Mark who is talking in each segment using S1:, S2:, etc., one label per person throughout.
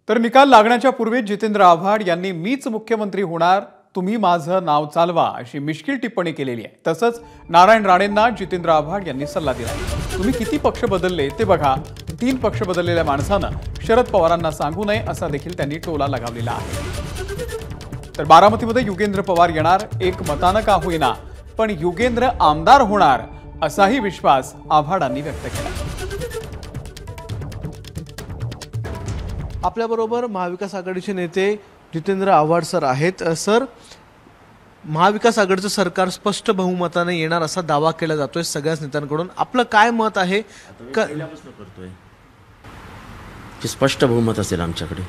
S1: तर निकाल लागण्याच्या पूर्वी जितेंद्र आव्हाड यांनी मीच मुख्यमंत्री होणार, तुम्ही माझं नाव चालवा अशी मिश्किल टिप्पणी केलेली आहे। तसंच नारायण राणेंना जितेंद्र आव्हाड यांनी सल्ला दिला, तुम्ही किती पक्ष बदलले ते बघा, 3 पक्ष बदललेल्या माणसानं शरद पवारांना सांगू नये असा देखील त्यांनी टोला लगावलेला आहे। तर बारामतीमध्ये युगेंद्र पवार येणार, एक मतानं का होईना पण युगेंद्र आमदार होणार असाही विश्वास आव्हाडांनी व्यक्त केला।
S2: आपल्याबरोबर महाविकास आघाडीचे नेते जितेंद्र आव्हाड सर आहेत। सर, महाविकास आघाडीचं सरकार स्पष्ट बहुमताने येणार असा दावा केला जातोय सगळ्याच नेत्यांकडून, आपलं काय मत आहे?
S3: करतोय की स्पष्ट बहुमत असेल आमच्याकडे।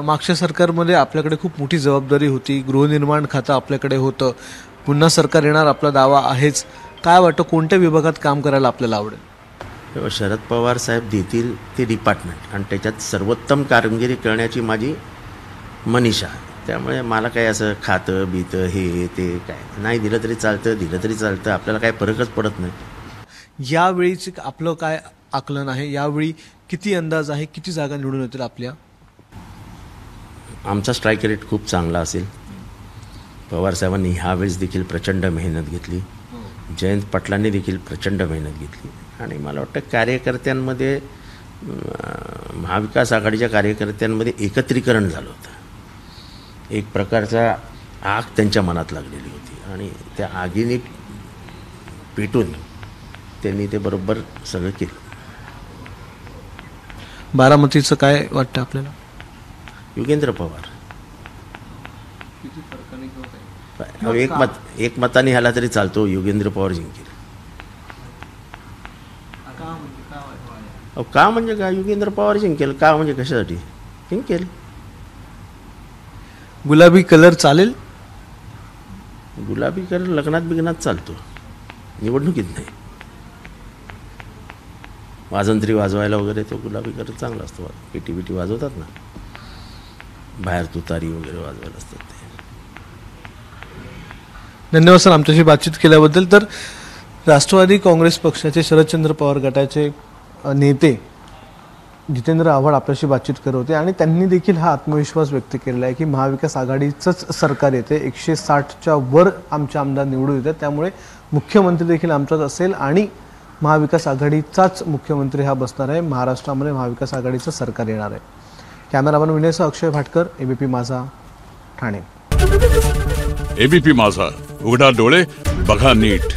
S2: मागच्या सरकारमध्ये आपल्याकडे खूप मोठी जबाबदारी होती, गृहनिर्माण खातं आपल्याकडे होतं, पुन्हा सरकार येणार आपला दावा आहेच। काय वाटतं कोणत्या विभागात काम करायला आपल्याला आवडेल?
S3: शरद पवार साहेब देतील ते डिपार्टमेंट आणि त्याच्यात सर्वोत्तम कामगिरी करण्याची माझी मनीषा। त्यामुळे मला काय असं खातं बीतं हे ते काय नाही दिलं तरी चालतं, दिलं तरी चालतं, आपल्याला काय फरकच पडत नाही।
S2: यावेळीच आपलं काय आकलन आहे? यावेळी किती अंदाज आहे, किती जागा निवडून येतील आपल्या?
S3: आमचा स्ट्राईक रेट खूप चांगला असेल। पवार साहेबांनी ह्यावेळेस देखील प्रचंड मेहनत घेतली, जयंत पाटलांनी देखील प्रचंड मेहनत घेतली आणि मला वाटतं कार्यकर्त्यांमध्ये महाविकास आघाडीच्या कार्यकर्त्यांमध्ये एकत्रीकरण झालं होतं। एक प्रकारचा आग त्यांच्या मनात लागलेली होती आणि त्या आगीने पेटून त्यांनी ते बरोबर सगळं केलं।
S2: बारामतीचं काय वाटतं आपल्याला?
S3: युगेंद्र पवार एक मताने ह्याला तरी चालतो, युगेंद्र पवार जिंकेल। का म्हणजे काय? युगेंद्र पवार जिंकेल। का म्हणजे कशासाठी जिंकेल?
S2: गुलाबी कलर चालेल?
S3: गुलाबी कलर लग्नात बिग्नात चालतो, निवडणुकीत नाही। वाजंत्री वाजवायला वगैरे तो गुलाबी कलर चांगला असतो। पेटी बिटी वाजवतात ना, बाहेर तुतारी वगैरे वाजवायला असतात ते।
S2: धन्यवाद सर आमच्याशी बातचीत केल्याबद्दल। तर राष्ट्रवादी काँग्रेस पक्षाचे शरदचंद्र पवार गटाचे नेते जितेंद्र आव्हाड आपल्याशी बातचीत करत होते आणि त्यांनी देखील हा आत्मविश्वास व्यक्त केलेला आहे की महाविकास आघाडीचंच सरकार येते, 160च्या वर आमचे आमदार निवडून येतात, त्यामुळे मुख्यमंत्री देखील आमचाच असेल आणि महाविकास आघाडीचाच मुख्यमंत्री हा बसणार आहे। महाराष्ट्रामध्ये महाविकास आघाडीचं सरकार येणार आहे। कॅमेरामॅन विनयसह अक्षय भाटकर, एबीपी माझा, ठाणे।
S4: एबीपी माझा, उघडा डोळे बघा नीट।